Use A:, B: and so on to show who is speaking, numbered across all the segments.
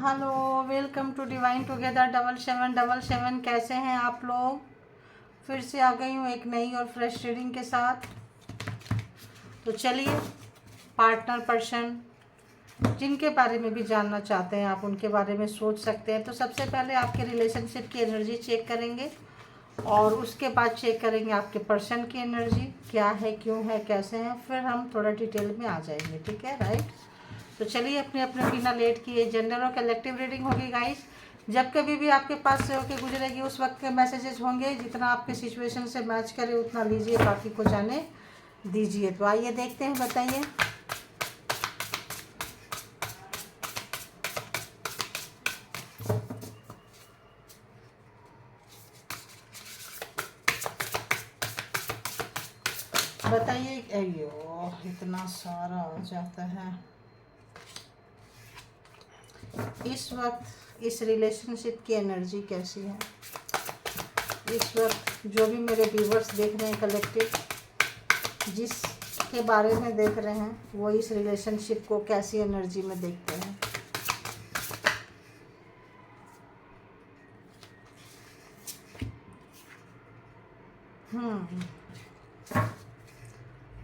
A: Hello, welcome to divine together 7777। कैसे हैं आप लोग? फिर से आ गई हूँ एक नई और फ्रेश रीडिंग के साथ। तो चलिए, पार्टनर पर्सन जिनके बारे में भी जानना चाहते हैं आप उनके बारे में सोच सकते हैं। तो सबसे पहले आपके रिलेशनशिप की एनर्जी चेक करेंगे और उसके बाद चेक करेंगे आपके पर्सन की एनर्जी क्या है, क्यों है, कैसे हैं। फिर हम थोड़ा डिटेल में आ जाएंगे, ठीक है, राइट। तो चलिए, अपने अपने बिना लेट किए जनरल और कलेक्टिव रीडिंग होगी गाइस। जब कभी भी आपके पास से होके गुजरेगी उस वक्त के मैसेजेस होंगे, जितना आपके सिचुएशन से मैच करे उतना लीजिए, बाकी को जाने दीजिए। तो आइए देखते हैं, बताइए। बताइए। अयो, इतना सारा आ जाता है इस वक्त। इस रिलेशनशिप की एनर्जी कैसी है इस वक्त? जो भी मेरे व्यूवर्स देख रहे हैं, कलेक्टिव जिसके बारे में देख रहे हैं, वो इस रिलेशनशिप को कैसी एनर्जी में देखते हैं।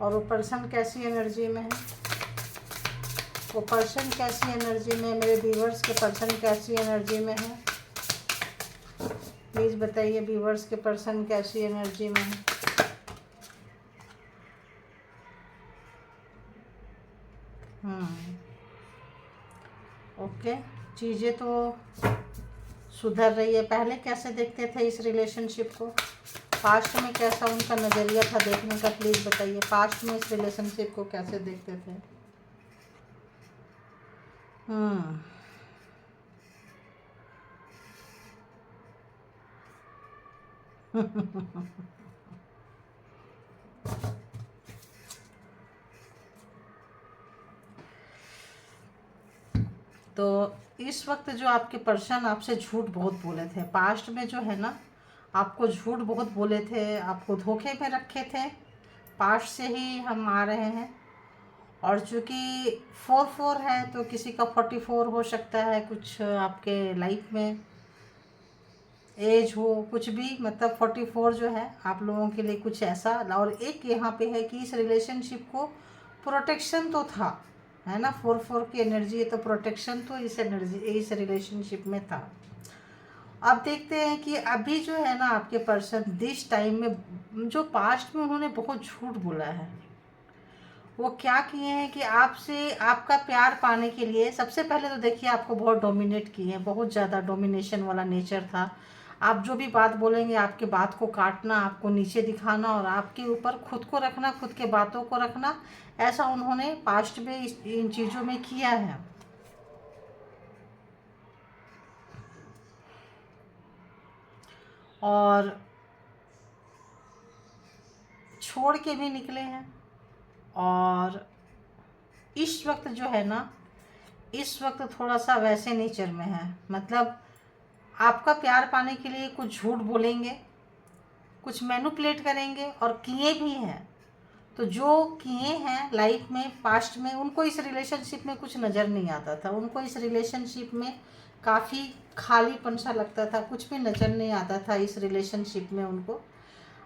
A: और वो पर्सन कैसी एनर्जी में है? वो पर्सन कैसी एनर्जी में, मेरे व्यूवर्स के पर्सन कैसी एनर्जी में है? प्लीज़ बताइए, व्यूवर्स के पर्सन कैसी एनर्जी में है? ओके, चीज़ें तो सुधर रही है। पहले कैसे देखते थे इस रिलेशनशिप को? पास्ट में कैसा उनका नज़रिया था देखने का? प्लीज़ बताइए, पास्ट में इस रिलेशनशिप को कैसे देखते थे? तो इस वक्त जो आपके पर्सन आपसे झूठ बहुत बोले थे, पास्ट में जो है ना, आपको झूठ बहुत बोले थे, आपको धोखे में रखे थे। पास्ट से ही हम आ रहे हैं। और चूँकि 4-4 है तो किसी का 44 हो सकता है, कुछ आपके लाइफ में एज हो, कुछ भी, मतलब 44 जो है आप लोगों के लिए कुछ ऐसा। और एक यहाँ पे है कि इस रिलेशनशिप को प्रोटेक्शन तो था, है ना। 4-4 की एनर्जी है तो प्रोटेक्शन तो इस रिलेशनशिप में था। अब देखते हैं कि अभी जो है ना आपके पर्सन दिस टाइम में, जो पास्ट में उन्होंने बहुत झूठ बोला है, वो क्या किए हैं कि आपसे आपका प्यार पाने के लिए सबसे पहले तो देखिए आपको बहुत डोमिनेट किए हैं, बहुत ज़्यादा डोमिनेशन वाला नेचर था। आप जो भी बात बोलेंगे, आपके बात को काटना, आपको नीचे दिखाना और आपके ऊपर खुद को रखना, खुद के बातों को रखना, ऐसा उन्होंने पास्ट में इन चीज़ों में किया है। और छोड़ के भी निकले हैं। और इस वक्त जो है ना, इस वक्त थोड़ा सा वैसे नेचर में है, मतलब आपका प्यार पाने के लिए कुछ झूठ बोलेंगे, कुछ मैनिपुलेट करेंगे, और किए भी हैं। तो जो किए हैं लाइफ में, पास्ट में, उनको इस रिलेशनशिप में कुछ नज़र नहीं आता था। उनको इस रिलेशनशिप में काफ़ी खालीपन सा लगता था, कुछ भी नज़र नहीं आता था इस रिलेशनशिप में उनको।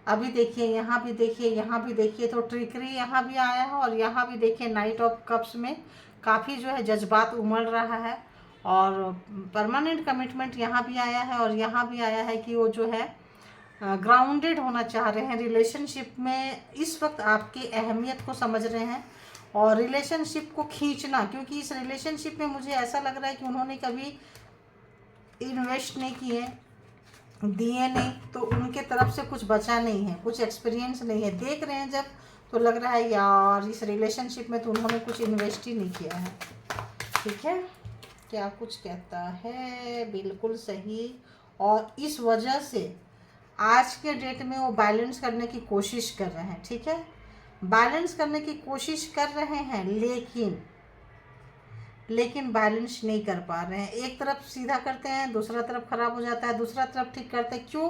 A: अभी देखिए, यहाँ भी देखिए, यहाँ भी देखिए, तो ट्रिकरी यहाँ भी आया है। और यहाँ भी देखिए, नाइट ऑफ कप्स में काफ़ी जो है जज्बात उमड़ रहा है। और परमानेंट कमिटमेंट यहाँ भी आया है। और यहाँ भी आया है कि वो जो है ग्राउंडेड होना चाह रहे हैं रिलेशनशिप में। इस वक्त आपकी अहमियत को समझ रहे हैं और रिलेशनशिप को खींचना, क्योंकि इस रिलेशनशिप में मुझे ऐसा लग रहा है कि उन्होंने कभी इन्वेस्ट नहीं किए, दिए नहीं, तो उनके तरफ से कुछ बचा नहीं है, कुछ एक्सपीरियंस नहीं है। देख रहे हैं जब, तो लग रहा है यार इस रिलेशनशिप में तो उन्होंने कुछ इन्वेस्ट ही नहीं किया है। ठीक है, क्या कुछ कहता है, बिल्कुल सही। और इस वजह से आज के डेट में वो बैलेंस करने की कोशिश कर रहे हैं। ठीक है, बैलेंस करने की कोशिश कर रहे हैं, लेकिन बैलेंस नहीं कर पा रहे हैं। एक तरफ सीधा करते हैं, दूसरा तरफ खराब हो जाता है, दूसरा तरफ ठीक करते हैं। क्यों?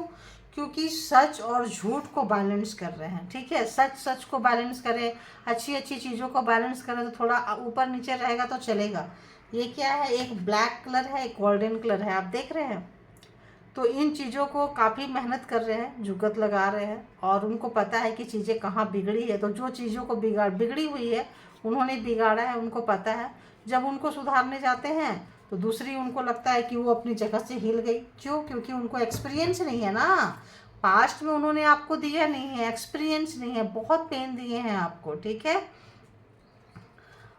A: क्योंकि सच और झूठ को बैलेंस कर रहे हैं। ठीक है, सच को बैलेंस करें, अच्छी अच्छी चीज़ों को बैलेंस करें तो थोड़ा ऊपर नीचे रहेगा तो चलेगा। ये क्या है, एक ब्लैक कलर है, एक गोल्डन कलर है, आप देख रहे हैं। तो इन चीज़ों को काफ़ी मेहनत कर रहे हैं, जुगत लगा रहे हैं, और उनको पता है कि चीज़ें कहाँ बिगड़ी है। तो जो चीज़ों को बिगड़ी हुई है उन्होंने बिगाड़ा है, उनको पता है। जब उनको सुधारने जाते हैं तो दूसरी उनको लगता है कि वो अपनी जगह से हिल गई। क्यों? क्योंकि उनको एक्सपीरियंस नहीं है ना, पास्ट में उन्होंने आपको दिया नहीं है, एक्सपीरियंस नहीं है, बहुत पेन दिए हैं आपको, ठीक है।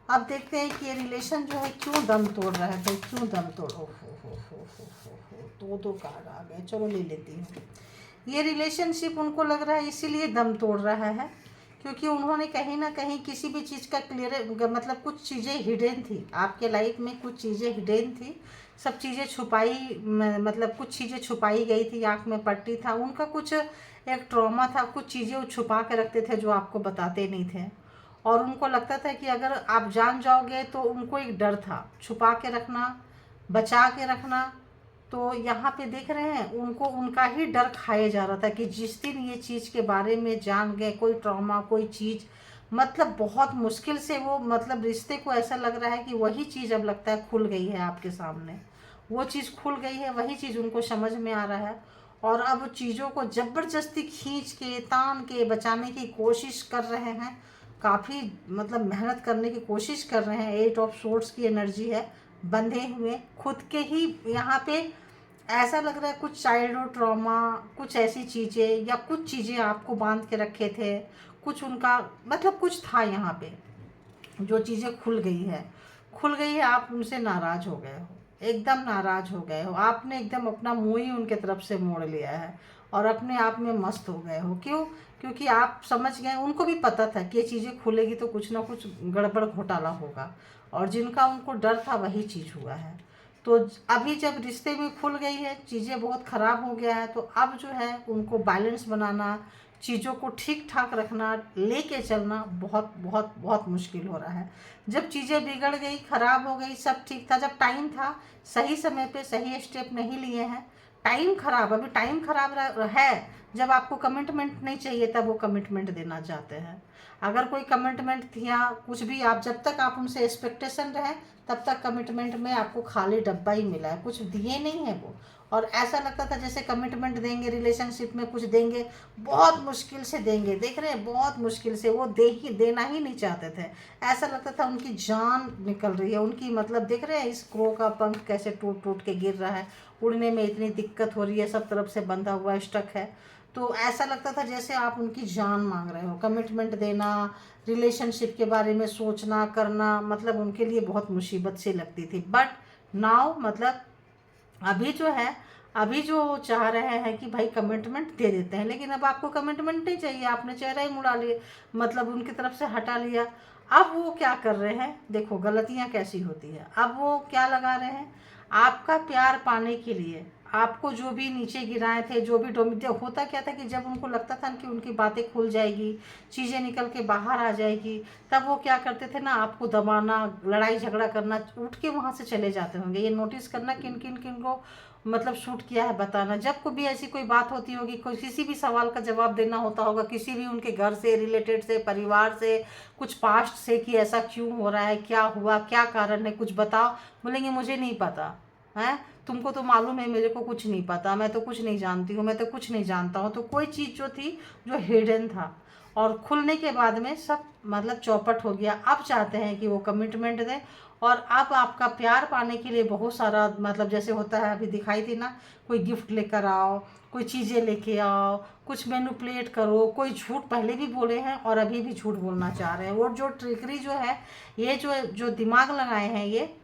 A: अब देखते हैं कि ये रिलेशन जो है क्यों दम तोड़ रहा है भाई, क्यों दम तोड़। दो कार्ड आ गए, चलो ले लेती हूँ। ये रिलेशनशिप उनको लग रहा है इसीलिए दम तोड़ रहा है क्योंकि उन्होंने कहीं ना कहीं किसी भी चीज़ का क्लियर, मतलब कुछ चीज़ें हिडन थी आपके लाइफ में, कुछ चीज़ें हिडन थी, सब चीज़ें छुपाई, मतलब कुछ चीज़ें छुपाई गई थी, आँख में पट्टी था, उनका कुछ एक ट्रॉमा था, कुछ चीज़ें वो छुपा के रखते थे जो आपको बताते नहीं थे। और उनको लगता था कि अगर आप जान जाओगे तो उनको एक डर था, छुपा के रखना, बचा के रखना। तो यहाँ पे देख रहे हैं उनको उनका ही डर खाया जा रहा था कि जिस दिन ये चीज़ के बारे में जान गए, कोई ट्रॉमा, कोई चीज़, मतलब बहुत मुश्किल से वो, मतलब रिश्ते को ऐसा लग रहा है कि वही चीज़ अब लगता है खुल गई है आपके सामने, वो चीज़ खुल गई है, वही चीज़ उनको समझ में आ रहा है। और अब चीज़ों को ज़बरदस्ती खींच के तान के बचाने की कोशिश कर रहे हैं, काफ़ी मतलब मेहनत करने की कोशिश कर रहे हैं। 8 ऑफ सोर्ड्स की एनर्जी है, बंधे हुए खुद के ही। यहाँ पे ऐसा लग रहा है कुछ चाइल्डहुड ट्रॉमा, कुछ ऐसी चीज़ें या कुछ चीज़ें आपको बांध के रखे थे, कुछ उनका मतलब कुछ था यहाँ पे, जो चीज़ें खुल गई है, खुल गई है। आप उनसे नाराज़ हो गए हो, एकदम नाराज़ हो गए हो, आपने एकदम अपना मुंह ही उनके तरफ से मोड़ लिया है और अपने आप में मस्त हो गए हो। क्यों? क्योंकि आप समझ गए, उनको भी पता था कि ये चीज़ें खुलेगी तो कुछ ना कुछ गड़बड़ घोटाला होगा, और जिनका उनको डर था वही चीज़ हुआ है। तो अभी जब रिश्ते में खुल गई है, चीज़ें बहुत ख़राब हो गया है, तो अब जो है उनको बैलेंस बनाना, चीज़ों को ठीक ठाक रखना, लेके चलना बहुत बहुत बहुत मुश्किल हो रहा है। जब चीज़ें बिगड़ गई, ख़राब हो गई, सब ठीक था, जब टाइम था, सही समय पे सही स्टेप नहीं लिए हैं, टाइम ख़राब, अभी टाइम ख़राब है। जब आपको कमिटमेंट नहीं चाहिए तब वो कमिटमेंट देना चाहते हैं। अगर कोई कमिटमेंट या कुछ भी, आप जब तक आप उनसे एक्सपेक्टेशन रहे तब तक कमिटमेंट में आपको खाली डब्बा ही मिला है, कुछ दिए नहीं है वो। और ऐसा लगता था जैसे कमिटमेंट देंगे, रिलेशनशिप में कुछ देंगे, बहुत मुश्किल से देंगे, देख रहे हैं, बहुत मुश्किल से, वो देना ही नहीं चाहते थे। ऐसा लगता था उनकी जान निकल रही है उनकी, मतलब देख रहे हैं इस क्रो का पंख कैसे टूट टूट के गिर रहा है, उड़ने में इतनी दिक्कत हो रही है, सब तरफ से बंधा हुआ स्टक है। तो ऐसा लगता था जैसे आप उनकी जान मांग रहे हो। कमिटमेंट देना, रिलेशनशिप के बारे में सोचना करना, मतलब उनके लिए बहुत मुसीबत सी लगती थी। बट नाउ मतलब अभी जो है, अभी जो चाह रहे हैं कि भाई कमिटमेंट दे देते हैं, लेकिन अब आपको कमिटमेंट नहीं चाहिए, आपने चेहरा ही मुड़ा लिया, मतलब उनकी तरफ से हटा लिया। अब वो क्या कर रहे हैं, देखो गलतियां कैसी होती है। अब वो क्या लगा रहे हैं, आपका प्यार पाने के लिए आपको जो भी नीचे गिराए थे, जो भी डोमिट, होता क्या था कि जब उनको लगता था कि उनकी बातें खुल जाएगी, चीज़ें निकल के बाहर आ जाएगी, तब वो क्या करते थे ना, आपको दबाना, लड़ाई झगड़ा करना, उठ के वहाँ से चले जाते होंगे। ये नोटिस करना किन किन किन को मतलब शूट किया है, बताना। जब को भी ऐसी कोई बात होती होगी, कोई किसी भी सवाल का जवाब देना होता होगा, किसी भी उनके घर से रिलेटेड से, परिवार से, कुछ पास्ट से कि ऐसा क्यों हो रहा है, क्या हुआ, क्या कारण है, कुछ बताओ, बोलेंगे मुझे नहीं पता है, तुमको तो मालूम है, मेरे को कुछ नहीं पता, मैं तो कुछ नहीं जानती हूँ, मैं तो कुछ नहीं जानता हूँ। तो कोई चीज़ जो थी जो हिडन था, और खुलने के बाद में सब मतलब चौपट हो गया। अब चाहते हैं कि वो कमिटमेंट दें, और अब आपका प्यार पाने के लिए बहुत सारा, मतलब जैसे होता है अभी दिखाई थी ना, कोई गिफ्ट लेकर आओ, कोई चीज़ें लेके आओ, कुछ मैनिपुलेट करो, कोई झूठ पहले भी बोले हैं और अभी भी झूठ बोलना चाह रहे हैं। और जो ट्रिकरी जो है, ये जो जो दिमाग लगाए हैं, ये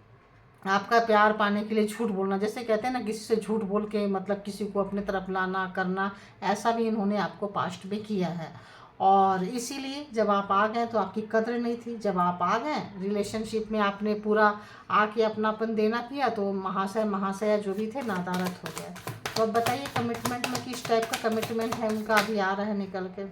A: आपका प्यार पाने के लिए झूठ बोलना, जैसे कहते हैं ना, किसी से झूठ बोल के मतलब किसी को अपने तरफ लाना करना, ऐसा भी इन्होंने आपको पास्ट में किया है। और इसीलिए जब आप आ गए तो आपकी कद्र नहीं थी, जब आप आ गए रिलेशनशिप में, आपने पूरा आके अपनापन देना किया, तो महाशय महाशया जो भी थे नादारत हो गए। तो अब बताइए कमिटमेंट में किस टाइप का कमिटमेंट है उनका, अभी आ रहा है निकल के।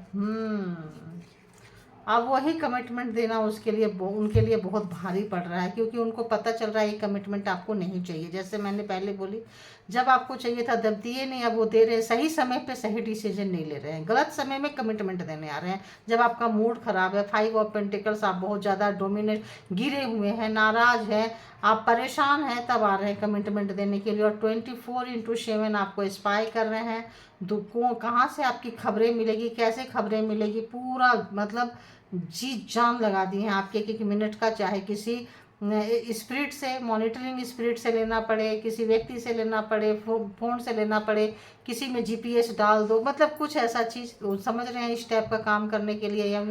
A: अब वही कमिटमेंट देना उसके लिए उनके लिए बहुत भारी पड़ रहा है, क्योंकि उनको पता चल रहा है ये कमिटमेंट आपको नहीं चाहिए। जैसे मैंने पहले बोली, जब आपको चाहिए था तब दिए नहीं, अब वो दे रहे हैं, सही समय पे सही डिसीजन नहीं ले रहे हैं, गलत समय में कमिटमेंट देने आ रहे हैं। जब आपका मूड खराब है, 5 ऑफ पेंटिकल्स, आप बहुत ज़्यादा डोमिनेट गिरे हुए हैं, नाराज हैं, आप परेशान हैं, तब आ रहे हैं कमिटमेंट देने के लिए। और 24/7 आपको स्पाई कर रहे हैं। दुखों कहाँ से आपकी खबरें मिलेगी, कैसे खबरें मिलेगी, पूरा मतलब जी जान लगा दी हैं आपके एक एक मिनट का। चाहे किसी स्पिरिट से, मॉनिटरिंग स्पिरिट से लेना पड़े, किसी व्यक्ति से लेना पड़े, फ़ोन से लेना पड़े, किसी में GPS डाल दो, मतलब कुछ ऐसा चीज़ समझ रहे हैं इस टाइप का काम करने के लिए, या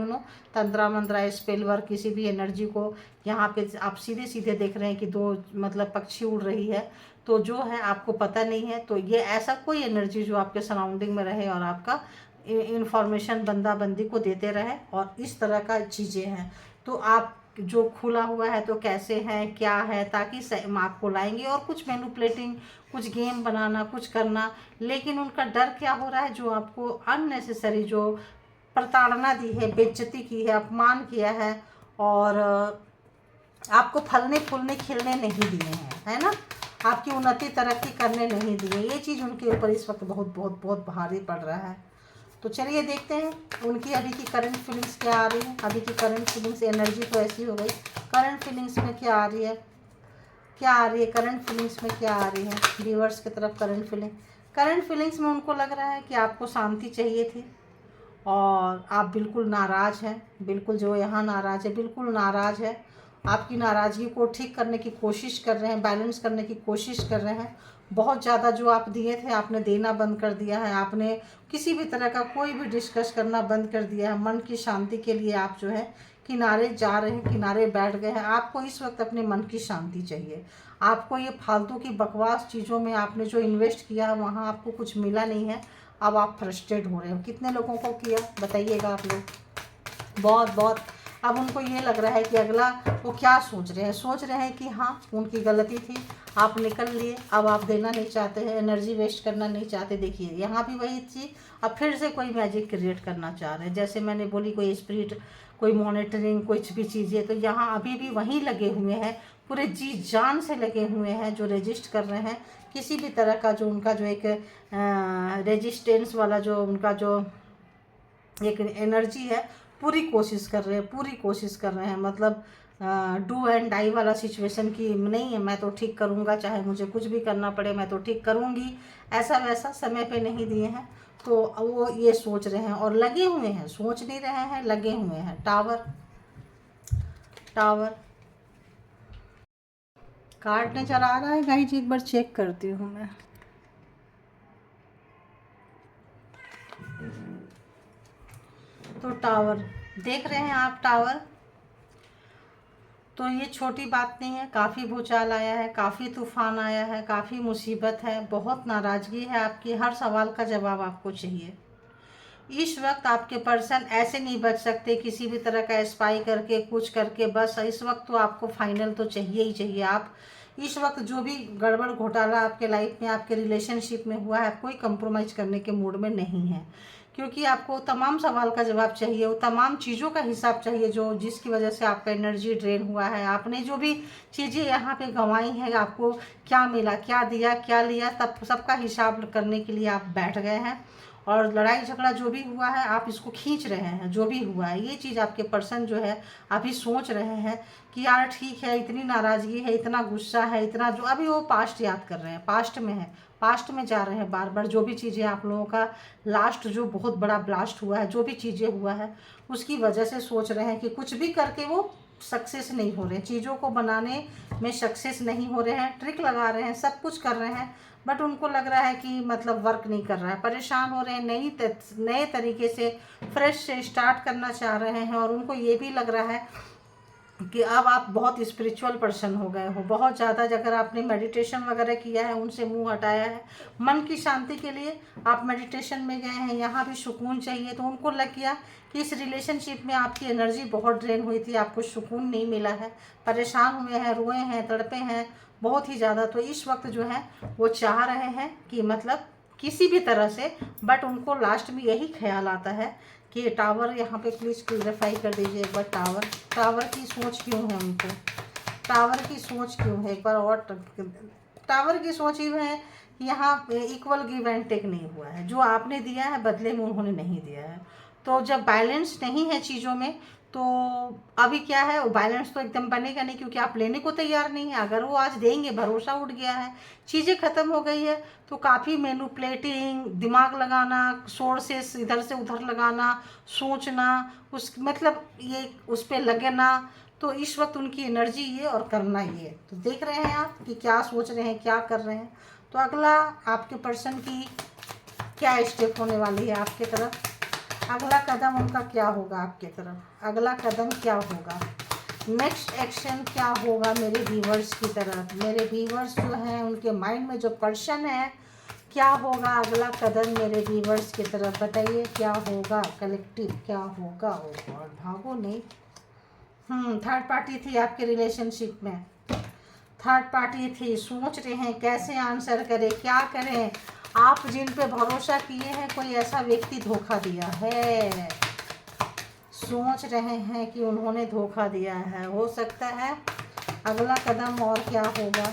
A: तंत्रा मंत्रा स्पेल वर्क, किसी भी एनर्जी को यहाँ पे आप सीधे सीधे देख रहे हैं कि 2 मतलब पक्षी उड़ रही है, तो जो है आपको पता नहीं है। तो ये ऐसा कोई एनर्जी जो आपके सराउंडिंग में रहे और आपका इंफॉर्मेशन बंदा बंदी को देते रहे, और इस तरह का चीज़ें हैं। तो आप जो खुला हुआ है तो कैसे है, क्या है, ताकि आपको लाएंगे, और कुछ मैनिपुलेटिंग, कुछ गेम बनाना, कुछ करना। लेकिन उनका डर क्या हो रहा है, जो आपको अननेसेसरी जो प्रताड़ना दी है, बेइज्जती की है, अपमान किया है, और आपको फलने फूलने खिलने नहीं दिए हैं, है ना, आपकी उन्नति तरक्की करने नहीं दिए, ये चीज़ उनके ऊपर इस वक्त बहुत बहुत बहुत भारी पड़ रहा है। तो चलिए देखते हैं उनकी अभी की करंट फीलिंग्स क्या आ रही है। अभी की करंट फीलिंग्स, एनर्जी तो ऐसी हो गई, करंट फीलिंग्स में क्या आ रही है, क्या आ रही है करंट फीलिंग्स में, क्या आ रही है व्यूअर्स की तरफ करंट फीलिंग्स में उनको लग रहा है कि आपको शांति चाहिए थी, और आप बिल्कुल नाराज़ हैं, बिल्कुल जो यहाँ नाराज़ है, बिल्कुल नाराज़ है। आपकी नाराज़गी को ठीक करने की कोशिश कर रहे हैं, बैलेंस करने की कोशिश कर रहे हैं। बहुत ज़्यादा जो आप दिए थे आपने देना बंद कर दिया है, आपने किसी भी तरह का कोई भी डिस्कस करना बंद कर दिया है। मन की शांति के लिए आप जो है किनारे जा रहे हैं, किनारे बैठ गए हैं। आपको इस वक्त अपने मन की शांति चाहिए। आपको ये फालतू की बकवास चीज़ों में आपने जो इन्वेस्ट किया है वहाँ आपको कुछ मिला नहीं है, अब आप फ्रस्ट्रेट हो रहे हो। कितने लोगों को किया बताइएगा आप लोग, बहुत बहुत। अब उनको ये लग रहा है कि अगला वो क्या सोच रहे हैं कि हाँ उनकी गलती थी, आप निकल लिए, अब आप देना नहीं चाहते हैं, एनर्जी वेस्ट करना नहीं चाहते। देखिए यहाँ भी वही चीज़, अब फिर से कोई मैजिक क्रिएट करना चाह रहे हैं। जैसे मैंने बोली, कोई स्पिरिट, कोई मॉनिटरिंग, कुछ भी चीज़ें, तो यहाँ अभी भी वहीं लगे हुए हैं, पूरे जी जान से लगे हुए हैं, जो रेजिस्ट कर रहे हैं किसी भी तरह का, जो उनका जो एक रेजिस्टेंस वाला जो उनका जो एक एनर्जी है, पूरी कोशिश कर रहे हैं, पूरी कोशिश कर रहे हैं। मतलब डू एंड डाई वाला सिचुएशन की नहीं है, मैं तो ठीक करूँगा, चाहे मुझे कुछ भी करना पड़े मैं तो ठीक करूँगी, ऐसा वैसा समय पे नहीं दिए हैं। तो वो ये सोच रहे हैं और लगे हुए हैं, सोच नहीं रहे हैं, लगे हुए हैं। टावर, टावर कार्ड नजर आ रहा है गाइज, एक बार चेक करती हूँ मैं। तो टावर देख रहे हैं आप, टावर तो ये छोटी बात नहीं है, काफ़ी भूचाल आया है, काफ़ी तूफान आया है, काफ़ी मुसीबत है, बहुत नाराज़गी है आपकी, हर सवाल का जवाब आपको चाहिए। इस वक्त आपके पर्सन ऐसे नहीं बच सकते किसी भी तरह का स्पाई करके, कुछ करके। बस इस वक्त तो आपको फाइनल तो चाहिए ही चाहिए। आप इस वक्त जो भी गड़बड़ घोटाला आपके लाइफ में, आपके रिलेशनशिप में हुआ है, कोई कंप्रोमाइज़ करने के मूड में नहीं है, क्योंकि आपको तमाम सवाल का जवाब चाहिए, वो तमाम चीज़ों का हिसाब चाहिए जो जिसकी वजह से आपका एनर्जी ड्रेन हुआ है। आपने जो भी चीज़ें यहाँ पे गंवाई हैं, आपको क्या मिला, क्या दिया, क्या लिया, तब सबका हिसाब करने के लिए आप बैठ गए हैं। और लड़ाई झगड़ा जो भी हुआ है आप इसको खींच रहे हैं, जो भी हुआ है ये चीज़ आपके पर्सन जो है अभी सोच रहे हैं कि यार ठीक है, इतनी नाराज़गी है, इतना गुस्सा है, इतना जो अभी वो पास्ट याद कर रहे हैं, पास्ट में है, पास्ट में जा रहे हैं बार बार। जो भी चीज़ें आप लोगों का लास्ट जो बहुत बड़ा ब्लास्ट हुआ है, जो भी चीज़ें हुआ है, उसकी वजह से सोच रहे हैं कि कुछ भी करके वो सक्सेस नहीं हो रहे, चीज़ों को बनाने में सक्सेस नहीं हो रहे हैं, ट्रिक लगा रहे हैं, सब कुछ कर रहे हैं, बट उनको लग रहा है कि मतलब वर्क नहीं कर रहा है, परेशान हो रहे हैं, नए तरीके से फ्रेश से स्टार्ट करना चाह रहे हैं। और उनको ये भी लग रहा है कि अब आप बहुत स्पिरिचुअल पर्सन हो गए हो, बहुत ज़्यादा। अगर आपने मेडिटेशन वगैरह किया है, उनसे मुंह हटाया है, मन की शांति के लिए आप मेडिटेशन में गए हैं, यहाँ भी सुकून चाहिए, तो उनको लग गया कि इस रिलेशनशिप में आपकी एनर्जी बहुत ड्रेन हुई थी, आपको सुकून नहीं मिला है, परेशान हुए हैं, रोए हैं, तड़पे हैं बहुत ही ज़्यादा। तो इस वक्त जो है वो चाह रहे हैं कि मतलब किसी भी तरह से, बट उनको लास्ट में यही ख्याल आता है कि टावर यहाँ पे प्लीज़ क्लियरिफाई कर दीजिए एक बार। टावर की सोच क्यों है उनको, टावर की सोच क्यों है, एक बार और टावर की सोच ये है कि यहाँ पे इक्वल गिव एंड टेक नहीं हुआ है, जो आपने दिया है बदले में उन्होंने नहीं दिया है। तो जब बैलेंस नहीं है चीज़ों में, तो अभी क्या है, वो बैलेंस तो एकदम बनेगा नहीं, क्योंकि आप लेने को तैयार नहीं है। अगर वो आज देंगे, भरोसा उठ गया है, चीज़ें ख़त्म हो गई है, तो काफ़ी मैनिपुलेटिंग, दिमाग लगाना, सोर्सेस इधर से उधर लगाना, सोचना, उस मतलब ये उस पर लगना, तो इस वक्त उनकी एनर्जी ये और करना ये। तो देख रहे हैं आप कि क्या सोच रहे हैं, क्या कर रहे हैं। तो अगला आपके पर्सन की क्या स्टेप होने वाली है आपके तरफ, अगला कदम उनका क्या होगा आपके तरफ, अगला कदम क्या होगा, नेक्स्ट एक्शन क्या होगा मेरे व्यूवर्स की तरफ। मेरे व्यूवर्स जो हैं उनके माइंड में जो पर्सन है, क्या होगा अगला कदम मेरे व्यूवर्स की तरफ, बताइए क्या होगा, कलेक्टिव क्या होगा। और भागो नहीं, थर्ड पार्टी थी आपके रिलेशनशिप में, थर्ड पार्टी थी, सोच रहे हैं कैसे आंसर करें, क्या करें। आप जिन पे भरोसा किए हैं, कोई ऐसा व्यक्ति धोखा दिया है, सोच रहे हैं कि उन्होंने धोखा दिया है, हो सकता है। अगला कदम और क्या होगा,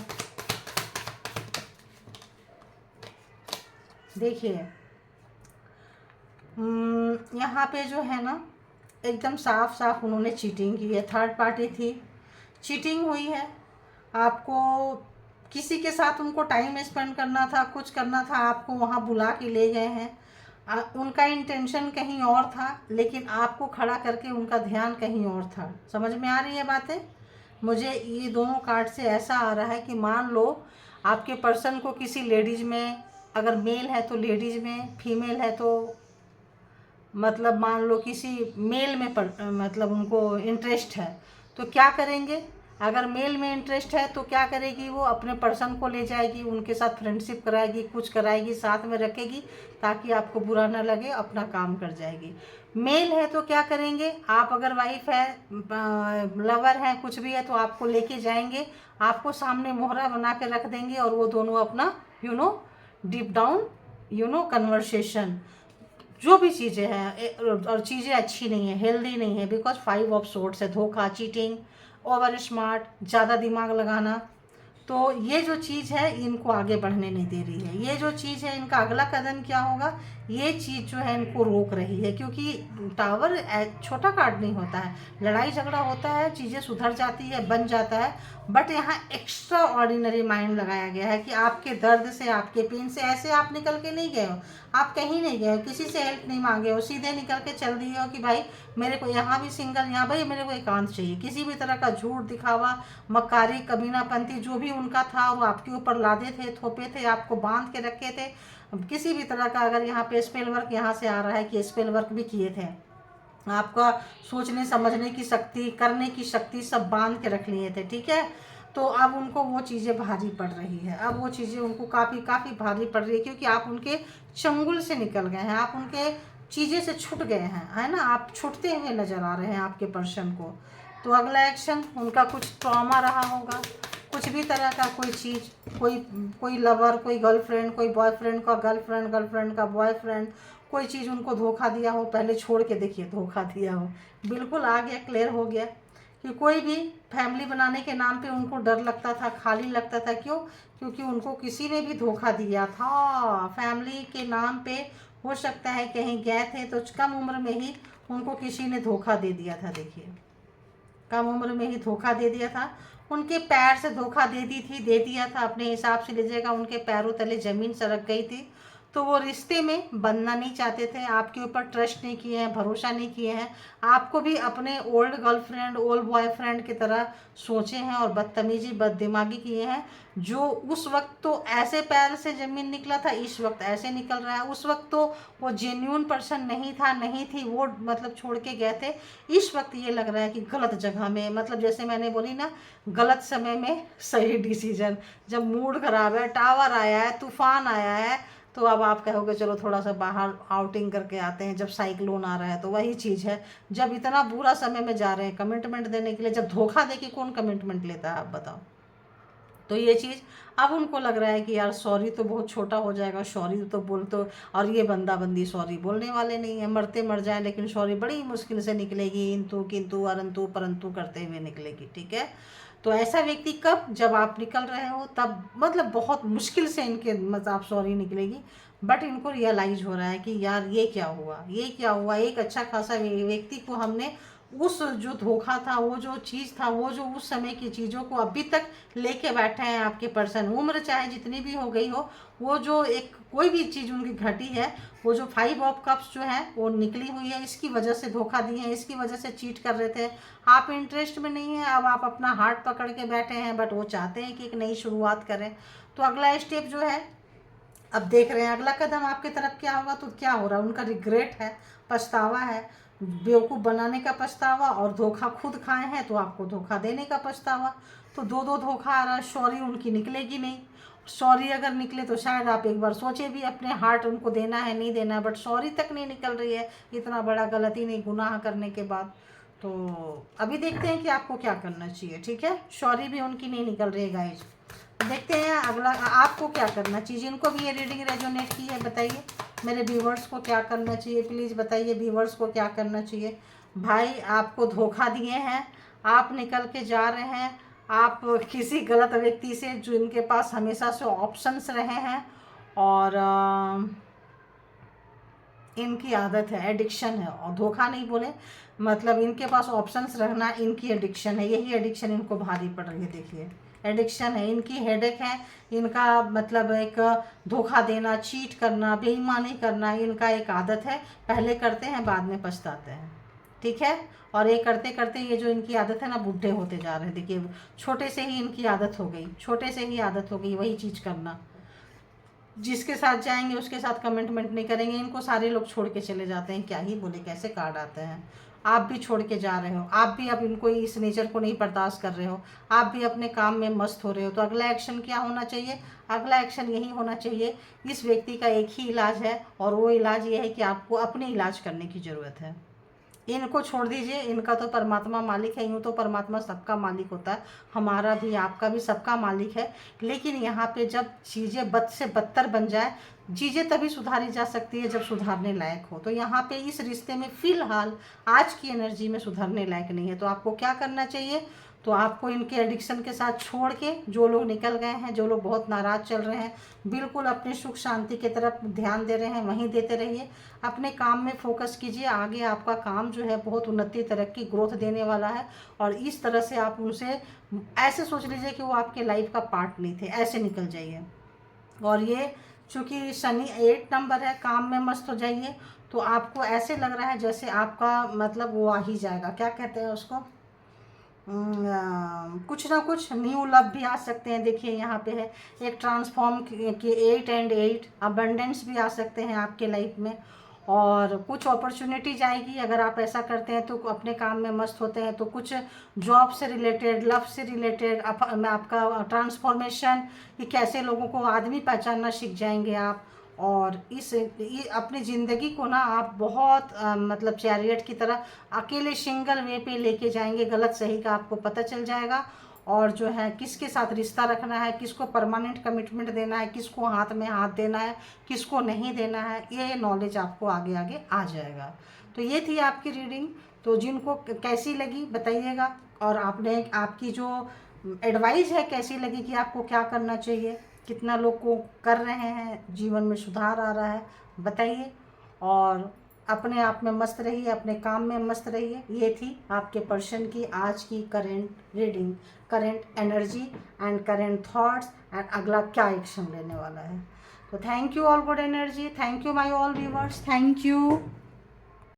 A: देखिए यहाँ पे जो है ना, एकदम साफ साफ उन्होंने चीटिंग की है। थर्ड पार्टी थी, चीटिंग हुई है, आपको किसी के साथ उनको टाइम स्पेंड करना था, कुछ करना था, आपको वहाँ बुला के ले गए हैं। उनका इंटेंशन कहीं और था, लेकिन आपको खड़ा करके उनका ध्यान कहीं और था। समझ में आ रही है बातें। मुझे ये दोनों कार्ड से ऐसा आ रहा है कि मान लो आपके पर्सन को किसी लेडीज़ में, अगर मेल है तो लेडीज़ में, फीमेल है तो मतलब मान लो किसी मेल में मतलब उनको इंटरेस्ट है, तो क्या करेंगे। अगर मेल में इंटरेस्ट है तो क्या करेगी, वो अपने पर्सन को ले जाएगी, उनके साथ फ्रेंडशिप कराएगी, कुछ कराएगी, साथ में रखेगी, ताकि आपको बुरा ना लगे, अपना काम कर जाएगी। मेल है तो क्या करेंगे, आप अगर वाइफ है, लवर है, कुछ भी है, तो आपको लेके जाएंगे, आपको सामने मोहरा बना के रख देंगे, और वो दोनों अपना डीप डाउन कन्वर्सेशन, जो भी चीज़ें हैं, और चीज़ें अच्छी नहीं है, हेल्दी नहीं है, बिकॉज 5 ऑफ सोर्ड्स है, धोखा, चीटिंग, ओवर स्मार्ट, ज़्यादा दिमाग लगाना। तो ये जो चीज़ है इनको आगे बढ़ने नहीं दे रही है। ये जो चीज़ है, इनका अगला कदम क्या होगा, ये चीज़ जो है इनको रोक रही है, क्योंकि टावर छोटा कार्ड नहीं होता है। लड़ाई झगड़ा होता है, चीज़ें सुधर जाती है, बन जाता है, बट यहाँ एक्स्ट्रा ऑर्डिनरी माइंड लगाया गया है कि आपके दर्द से, आपके पेन से ऐसे आप निकल के नहीं गए हो, आप कहीं नहीं गए हो, किसी से हेल्प नहीं मांगे हो, सीधे निकल के चल दिए हो कि भाई मेरे को यहाँ भी सिंगल, यहाँ भाई मेरे को एकांत चाहिए। किसी भी तरह का झूठ दिखावा, मक्कारी, कमीनापंती जो भी उनका था, वो आपके ऊपर लादे थे, थोपे थे, आपको बांध के रखे थे। किसी भी तरह का, अगर यहाँ पे स्पेल वर्क यहाँ से आ रहा है कि स्पेल वर्क भी किए थे, आपका सोचने समझने की शक्ति, करने की शक्ति सब बांध के रख लिए थे, ठीक है। तो अब उनको वो चीज़ें भारी पड़ रही है, अब वो चीज़ें उनको काफ़ी काफ़ी भारी पड़ रही है, क्योंकि आप उनके चंगुल से निकल गए हैं, आप उनके चीज़ें से छूट गए हैं, है ना, आप छूटते हुए नज़र आ रहे हैं आपके पर्सन को। तो अगला एक्शन, उनका कुछ ट्रॉमा रहा होगा, कुछ भी तरह का कोई चीज़, कोई लवर, कोई गर्लफ्रेंड, कोई बॉयफ्रेंड का गर्लफ्रेंड, गर्लफ्रेंड का बॉयफ्रेंड, कोई चीज़ उनको धोखा दिया हो, पहले छोड़ के देखिए, धोखा दिया हो, बिल्कुल आ गया, क्लियर हो गया कि कोई भी फैमिली बनाने के नाम पे उनको डर लगता था, खाली लगता था। क्यों? क्योंकि उनको किसी ने भी धोखा दिया था फैमिली के नाम पे। हो सकता है कहीं गए थे तो कम उम्र में ही उनको किसी ने धोखा दे दिया था, देखिए कम उम्र में ही धोखा दे दिया था, उनके पैर से धोखा दे दिया था, अपने हिसाब से लीजिएगा, उनके पैरों तले ज़मीन सरक गई थी। तो वो रिश्ते में बनना नहीं चाहते थे, आपके ऊपर ट्रस्ट नहीं किए हैं, भरोसा नहीं किए हैं, आपको भी अपने ओल्ड गर्लफ्रेंड, ओल्ड बॉयफ्रेंड की तरह सोचे हैं और बदतमीजी, बददिमागी किए हैं। जो उस वक्त तो ऐसे पैर से ज़मीन निकला था, इस वक्त ऐसे निकल रहा है। उस वक्त तो वो जेन्यून पर्सन नहीं था, नहीं थी, वो मतलब छोड़ के गए थे। इस वक्त ये लग रहा है कि गलत जगह में, मतलब जैसे मैंने बोली ना, गलत समय में सही डिसीजन। जब मूड खराब है, टावर आया है, तूफान आया है, तो अब आप कहोगे चलो थोड़ा सा बाहर आउटिंग करके आते हैं। जब साइक्लोन आ रहा है, तो वही चीज़ है। जब इतना बुरा समय में जा रहे हैं कमिटमेंट देने के लिए, जब धोखा दे के कौन कमिटमेंट लेता है, आप बताओ। तो ये चीज़ अब उनको लग रहा है कि यार सॉरी तो बहुत छोटा हो जाएगा, सॉरी तो बोल तो, और ये बंदा बंदी सॉरी बोलने वाले नहीं है, मरते मर जाए लेकिन सॉरी बड़ी मुश्किल से निकलेगी, इंतु किंतु अरंतु परंतु करते हुए निकलेगी। ठीक है, तो ऐसा व्यक्ति कब, जब आप निकल रहे हो तब, मतलब बहुत मुश्किल से इनके मतलब आप सॉरी निकलेगी, बट इनको रियलाइज हो रहा है कि यार ये क्या हुआ, ये क्या हुआ, एक अच्छा खासा व्यक्ति को हमने उस जो धोखा था, वो जो चीज़ था, वो जो उस समय की चीज़ों को अभी तक लेके बैठे हैं आपके पर्सन, उम्र चाहे जितनी भी हो गई हो, वो जो एक कोई भी चीज़ उनकी घटी है, वो जो 5 ऑफ कप्स जो है वो निकली हुई है, इसकी वजह से धोखा दिए हैं, इसकी वजह से चीट कर रहे थे, आप इंटरेस्ट में नहीं है, अब आप अपना हार्ट पकड़ के बैठे हैं, बट वो चाहते हैं कि एक नई शुरुआत करें। तो अगला स्टेप जो है, अब देख रहे हैं अगला कदम आपकी तरफ क्या होगा। तो क्या हो रहा है, उनका रिग्रेट है, पछतावा है, बेवकूफ़ बनाने का पछतावा, और धोखा खुद खाए हैं तो आपको धोखा देने का पछतावा। तो दो दो धोखा आ रहा है, सॉरी उनकी निकलेगी नहीं। सॉरी अगर निकले तो शायद आप एक बार सोचे भी अपने हार्ट उनको देना है नहीं देना है, बट सॉरी तक नहीं निकल रही है, इतना बड़ा गलती नहीं, गुनाह करने के बाद। तो अभी देखते हैं कि आपको क्या करना चाहिए। ठीक है, सॉरी भी उनकी नहीं निकल रही है गाइज। देखते हैं अगला आपको क्या करना चाहिए। जिनको भी ये रीडिंग रेजोनेट की है बताइए, मेरे व्यूवर्स को क्या करना चाहिए, प्लीज़ बताइए व्यूवर्स को क्या करना चाहिए। भाई आपको धोखा दिए हैं, आप निकल के जा रहे हैं, आप किसी गलत व्यक्ति से जो इनके पास हमेशा से ऑप्शंस रहे हैं, और इनकी आदत है, एडिक्शन है, और धोखा नहीं बोले, मतलब इनके पास ऑप्शंस रखना इनकी एडिक्शन है, यही एडिक्शन इनको भारी पड़ रही है। देखिए एडिक्शन है इनकी, हेडेक है इनका, मतलब एक धोखा देना, चीट करना, बेईमानी करना इनका एक आदत है, पहले करते हैं बाद में पछताते हैं। ठीक है, और ये करते करते ये जो इनकी आदत है ना, बूढ़े होते जा रहे हैं। देखिए छोटे से ही इनकी आदत हो गई, छोटे से ही आदत हो गई वही चीज़ करना, जिसके साथ जाएंगे उसके साथ कमिटमेंट नहीं करेंगे, इनको सारे लोग छोड़ के चले जाते हैं। क्या ही बोले, कैसे कार्ड आते हैं। आप भी छोड़ के जा रहे हो, आप भी अब इनको इस नेचर को नहीं बर्दाश्त कर रहे हो, आप भी अपने काम में मस्त हो रहे हो। तो अगला एक्शन क्या होना चाहिए, अगला एक्शन यही होना चाहिए, इस व्यक्ति का एक ही इलाज है, और वो इलाज ये है कि आपको अपने इलाज करने की ज़रूरत है। इनको छोड़ दीजिए, इनका तो परमात्मा मालिक है, यूँ तो परमात्मा सबका मालिक होता है, हमारा भी आपका भी सबका मालिक है। लेकिन यहाँ पे जब चीज़ें बद से बदतर बन जाए, चीज़ें तभी सुधारी जा सकती है जब सुधारने लायक हो। तो यहाँ पे इस रिश्ते में फ़िलहाल आज की एनर्जी में सुधारने लायक नहीं है। तो आपको क्या करना चाहिए, तो आपको इनके एडिक्शन के साथ छोड़ के, जो लोग निकल गए हैं, जो लोग बहुत नाराज़ चल रहे हैं, बिल्कुल अपनी सुख शांति की तरफ ध्यान दे रहे हैं, वहीं देते रहिए, अपने काम में फोकस कीजिए। आगे आपका काम जो है बहुत उन्नति, तरक्की, ग्रोथ देने वाला है। और इस तरह से आप उनसे ऐसे सोच लीजिए कि वो आपके लाइफ का पार्ट नहीं थे, ऐसे निकल जाइए। और ये चूँकि शनि 8 नंबर है, काम में मस्त हो जाइए। तो आपको ऐसे लग रहा है जैसे आपका मतलब वो आ ही जाएगा, क्या कहते हैं उसको, कुछ ना कुछ न्यू लव भी आ सकते हैं। देखिए यहाँ पे है एक ट्रांसफॉर्म के 8 एंड 8 अबंडेंस भी आ सकते हैं आपके लाइफ में, और कुछ अपॉर्चुनिटीज आएगी अगर आप ऐसा करते हैं तो, अपने काम में मस्त होते हैं तो। कुछ जॉब से रिलेटेड, लव से रिलेटेड आपका ट्रांसफॉर्मेशन, कि कैसे लोगों को आदमी पहचानना सीख जाएंगे आप। और अपनी ज़िंदगी को ना आप बहुत मतलब चैरियट की तरह अकेले सिंगल वे पे लेके जाएंगे, गलत सही का आपको पता चल जाएगा। और जो है किसके साथ रिश्ता रखना है, किसको परमानेंट कमिटमेंट देना है, किसको हाथ में हाथ देना है, किसको नहीं देना है, ये नॉलेज आपको आगे आगे आ जाएगा। तो ये थी आपकी रीडिंग। तो जिनको कैसी लगी बताइएगा, और आपने आपकी जो एडवाइस है कैसी लगी, कि आपको क्या करना चाहिए, कितना लोग को कर रहे हैं, जीवन में सुधार आ रहा है, बताइए। और अपने आप में मस्त रहिए, अपने काम में मस्त रहिए। ये थी आपके पर्सन की आज की current reading, current energy and current thoughts, and अगला क्या एक्शन लेने वाला है। तो thank you all good energy, thank you my all viewers, thank you.